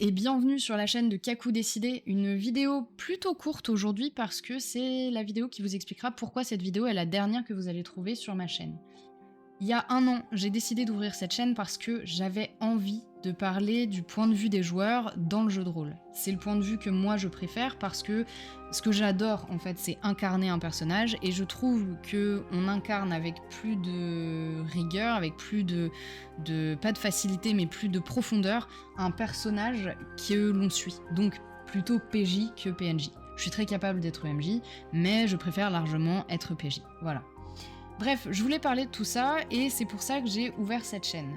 Et bienvenue sur la chaîne de Kakou Décidé, une vidéo plutôt courte aujourd'hui parce que c'est la vidéo qui vous expliquera pourquoi cette vidéo est la dernière que vous allez trouver sur ma chaîne. Il y a un an, j'ai décidé d'ouvrir cette chaîne parce que j'avais envie de parler du point de vue des joueurs dans le jeu de rôle. C'est le point de vue que moi je préfère parce que ce que j'adore en fait c'est incarner un personnage et je trouve que on incarne avec plus de rigueur, avec plus pas de facilité mais plus de profondeur un personnage que l'on suit. Donc plutôt PJ que PNJ. Je suis très capable d'être MJ mais je préfère largement être PJ. Voilà. Bref, je voulais parler de tout ça et c'est pour ça que j'ai ouvert cette chaîne.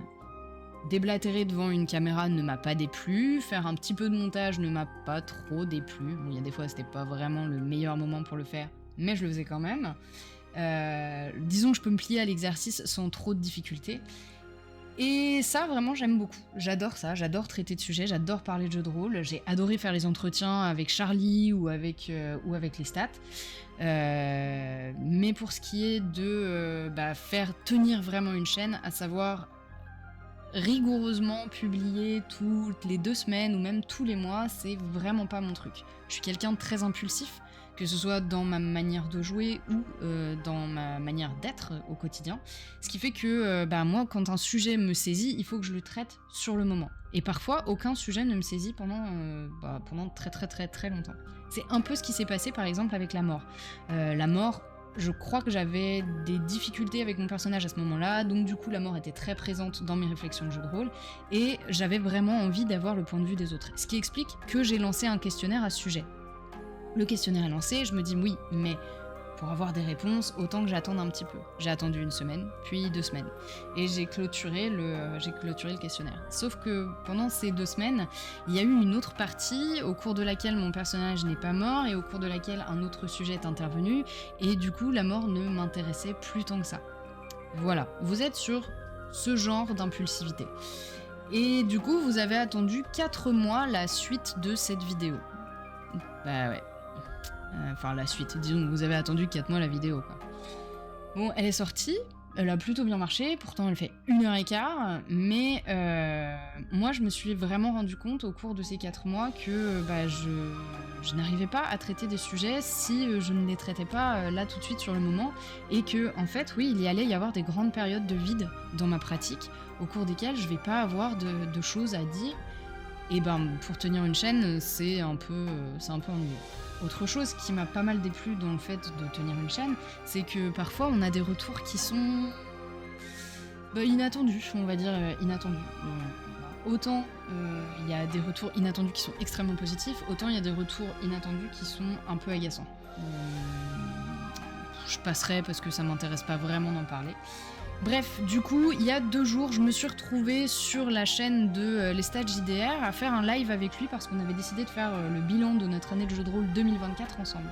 Déblatérer devant une caméra ne m'a pas déplu, faire un petit peu de montage ne m'a pas trop déplu. Bon, il y a des fois c'était pas vraiment le meilleur moment pour le faire, mais je le faisais quand même. Disons que je peux me plier à l'exercice sans trop de difficultés. Et ça, vraiment, j'aime beaucoup. J'adore ça, j'adore traiter de sujets, j'adore parler de jeux de rôle. J'ai adoré faire les entretiens avec Charlie ou avec les stats. Mais pour ce qui est de faire tenir vraiment une chaîne, à savoir rigoureusement publier toutes les 2 semaines ou même tous les mois, c'est vraiment pas mon truc. Je suis quelqu'un de très impulsif, que ce soit dans ma manière de jouer ou dans ma manière d'être au quotidien. Ce qui fait que moi, quand un sujet me saisit, il faut que je le traite sur le moment. Et parfois, aucun sujet ne me saisit pendant très très très très longtemps. C'est un peu ce qui s'est passé par exemple avec la mort. La mort, je crois que j'avais des difficultés avec mon personnage à ce moment-là, donc du coup la mort était très présente dans mes réflexions de jeu de rôle, et j'avais vraiment envie d'avoir le point de vue des autres. Ce qui explique que j'ai lancé un questionnaire à ce sujet. Le questionnaire est lancé, je me dis oui, mais pour avoir des réponses, autant que j'attende un petit peu. J'ai attendu 1 semaine, puis 2 semaines, et j'ai clôturé le questionnaire. Sauf que pendant ces 2 semaines, il y a eu une autre partie au cours de laquelle mon personnage n'est pas mort et au cours de laquelle un autre sujet est intervenu, et du coup la mort ne m'intéressait plus tant que ça. Voilà, vous êtes sur ce genre d'impulsivité. Et du coup, vous avez attendu 4 mois la suite de cette vidéo. Bah ouais. Enfin, la suite. Disons que vous avez attendu 4 mois la vidéo, quoi. Bon, elle est sortie, elle a plutôt bien marché, pourtant elle fait 1h15, mais moi je me suis vraiment rendu compte au cours de ces 4 mois que je n'arrivais pas à traiter des sujets si je ne les traitais pas là tout de suite sur le moment, et que en fait, oui, il y allait y avoir des grandes périodes de vide dans ma pratique, au cours desquelles je vais pas avoir de choses à dire, et pour tenir une chaîne, c'est un peu ennuyeux. Autre chose qui m'a pas mal déplu dans le fait de tenir une chaîne, c'est que parfois on a des retours qui sont inattendus, on va dire inattendus. Autant il y a des retours inattendus qui sont extrêmement positifs, autant il y a des retours inattendus qui sont un peu agaçants. Je passerai parce que ça m'intéresse pas vraiment d'en parler. Bref, du coup, il y a 2 jours, je me suis retrouvée sur la chaîne de Lestat JDR à faire un live avec lui parce qu'on avait décidé de faire le bilan de notre année de jeu de rôle 2024 ensemble.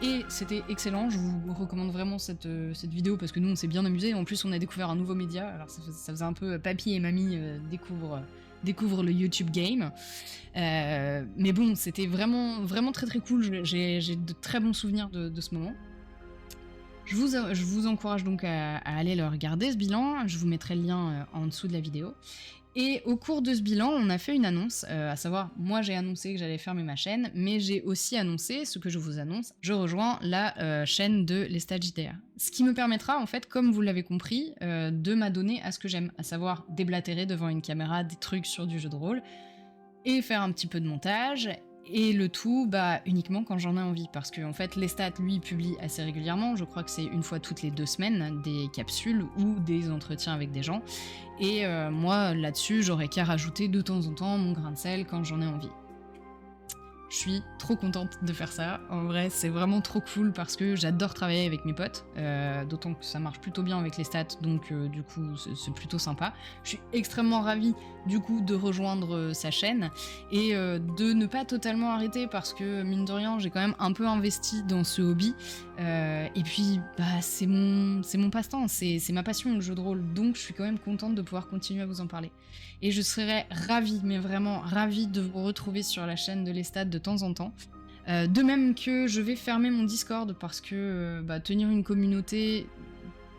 Et c'était excellent, je vous recommande vraiment cette vidéo parce que nous on s'est bien amusés, en plus on a découvert un nouveau média, alors ça faisait un peu papy et mamie découvrent le YouTube game. Mais bon, c'était vraiment, vraiment très très cool, j'ai de très bons souvenirs de ce moment. Je vous encourage donc à aller le regarder, ce bilan. Je vous mettrai le lien en dessous de la vidéo. Et au cours de ce bilan, on a fait une annonce, à savoir, moi j'ai annoncé que j'allais fermer ma chaîne, mais j'ai aussi annoncé ce que je vous annonce, je rejoins la chaîne de Lestat JDR. Ce qui me permettra, en fait, comme vous l'avez compris, de m'adonner à ce que j'aime, à savoir déblatérer devant une caméra des trucs sur du jeu de rôle, et faire un petit peu de montage. Et le tout, uniquement quand j'en ai envie, parce que en fait, Lestat, lui, publie assez régulièrement, je crois que c'est 1 fois toutes les 2 semaines, des capsules ou des entretiens avec des gens, et moi, là-dessus, j'aurais qu'à rajouter de temps en temps mon grain de sel quand j'en ai envie. Je suis trop contente de faire ça, en vrai c'est vraiment trop cool parce que j'adore travailler avec mes potes, d'autant que ça marche plutôt bien avec les stats, donc du coup c'est plutôt sympa. Je suis extrêmement ravie du coup de rejoindre sa chaîne et de ne pas totalement arrêter parce que mine de rien j'ai quand même un peu investi dans ce hobby, et puis c'est mon passe-temps, c'est ma passion le jeu de rôle, donc je suis quand même contente de pouvoir continuer à vous en parler. Et je serais ravie, mais vraiment ravie de vous retrouver sur la chaîne de Lestat de temps en temps. De même que je vais fermer mon Discord parce que tenir une communauté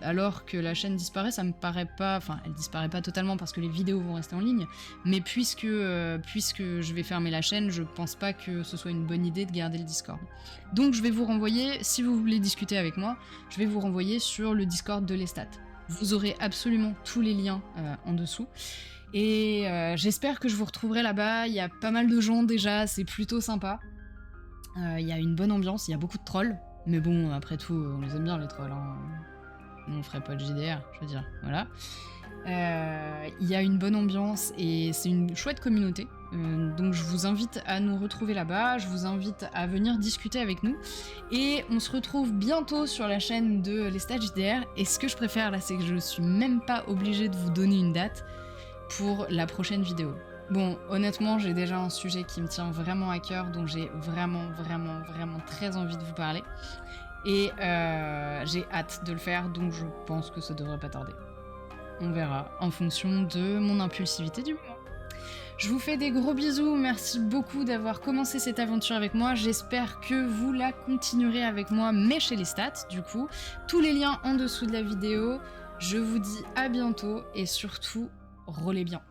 alors que la chaîne disparaît, ça me paraît pas... Enfin, elle disparaît pas totalement parce que les vidéos vont rester en ligne, mais puisque je vais fermer la chaîne, je pense pas que ce soit une bonne idée de garder le Discord. Donc je vais vous renvoyer, si vous voulez discuter avec moi, je vais vous renvoyer sur le Discord de Lestat. Vous aurez absolument tous les liens en dessous. Et j'espère que je vous retrouverai là-bas. Il y a pas mal de gens déjà, c'est plutôt sympa. Il y a une bonne ambiance, il y a beaucoup de trolls. Mais bon, après tout, on les aime bien les trolls. Hein. On ferait pas de JDR, je veux dire, voilà. Il y a une bonne ambiance et c'est une chouette communauté. Donc je vous invite à nous retrouver là-bas, je vous invite à venir discuter avec nous. Et on se retrouve bientôt sur la chaîne de Lestat JDR. Et ce que je préfère là, c'est que je suis même pas obligée de vous donner une date pour la prochaine vidéo. Bon, honnêtement, j'ai déjà un sujet qui me tient vraiment à cœur, dont j'ai vraiment très envie de vous parler. Et j'ai hâte de le faire, donc je pense que ça devrait pas tarder. On verra, en fonction de mon impulsivité du moment. Je vous fais des gros bisous, merci beaucoup d'avoir commencé cette aventure avec moi. J'espère que vous la continuerez avec moi, mais chez Lestat, du coup. Tous les liens en dessous de la vidéo. Je vous dis à bientôt, et surtout, roulez bien.